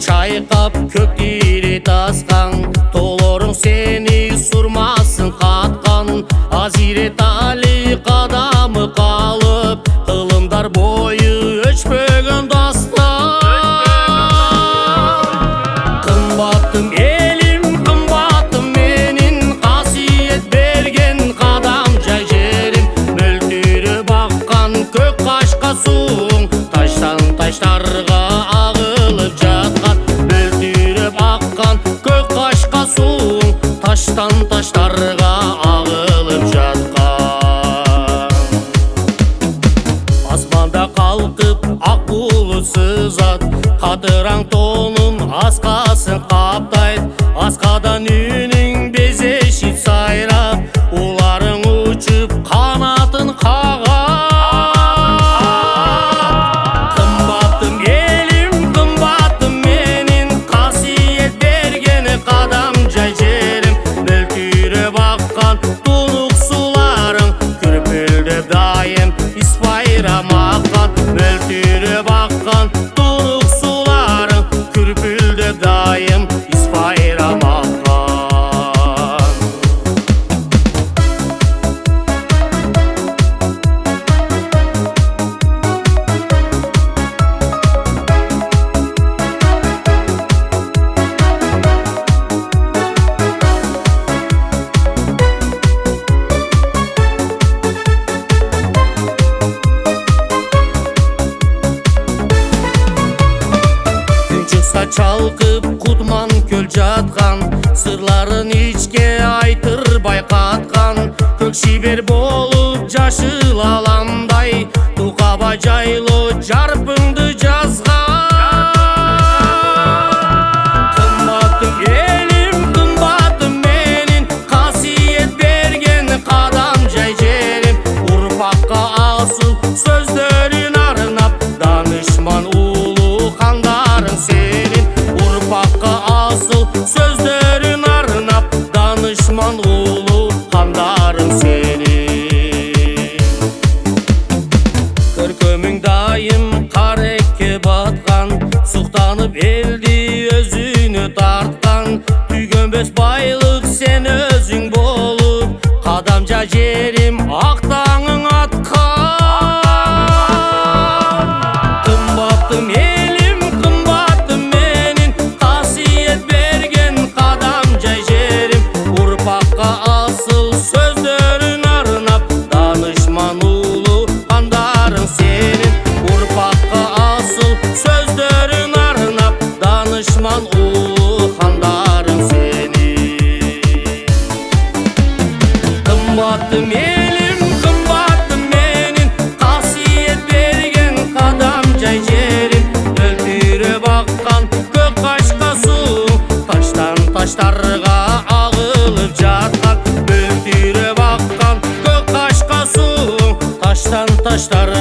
чайкап көктири таскан, тоолоруң сени сурмасын каткан. Азирет Али кадамы калып, кылымдар бою өчпөгөн дастан. Кымбаттым элим, кымбаттым менин, касиет берген кадам жай жерим. Мөлтүрүп аккан көк кашка сууң, таштан таштарга агылып жаткан. Мөлтүрүп аккан көк кашка сууң, таштан таштарга агылып жаткан. Асманда калкып ак булут сызат, кадыраң тоонун аскасын каптайт. Аскадан үнүң безешит сайрап, уларың учуп канатын кагат. Кымбаттым элим, кымбаттым менин, касиет берген кадам жай жерим. Мөлтүрөп аккан тунук суларың, күрпүлдөп дайым ис байрам аккан. Мөлтүрөп аккан тунук суларың, күрпүлдөп дайым ис байрам аккан. Чалкып кутман көл жаткан, сырларын ичке айтырбай каткан. Көк шибер болуп жашыл аламдай, тукаба жайлоо жарпыңды жазган. Кымбаттым элим, кымбаттым менин, касиет берген кадам жай жерим. Урпакка асыл сөздөрүн арнап, данышман улуу кандарың сенин. Урпакка асыл сөздөрүн арнап, данышман улуу кандарың сенин. Көркөмүң дайым карекке баткан, суктанып элди өзүнө тарткан. Түйгөнбөс байлык сен өзүң болуп, кадам жай жерим ак таңың аткан. Кымбаттым элим, кымбаттым менин, касиет берген кадам жай жерим. Урпакка асыл сөздөрүн арнап, данышман улуу кандарың сенин. Урпакка асыл сөздөрүн арнап, данышман улуу кандарың сенин. Кымбаттым элим, кымбаттым менин, касиет берген кадам жай жерим. Мөлтүрөп аккан көк кашка сууң, таштан таштарга агылып жаткан. Мөлтүрөп аккан көк кашка сууң, таштан таштарга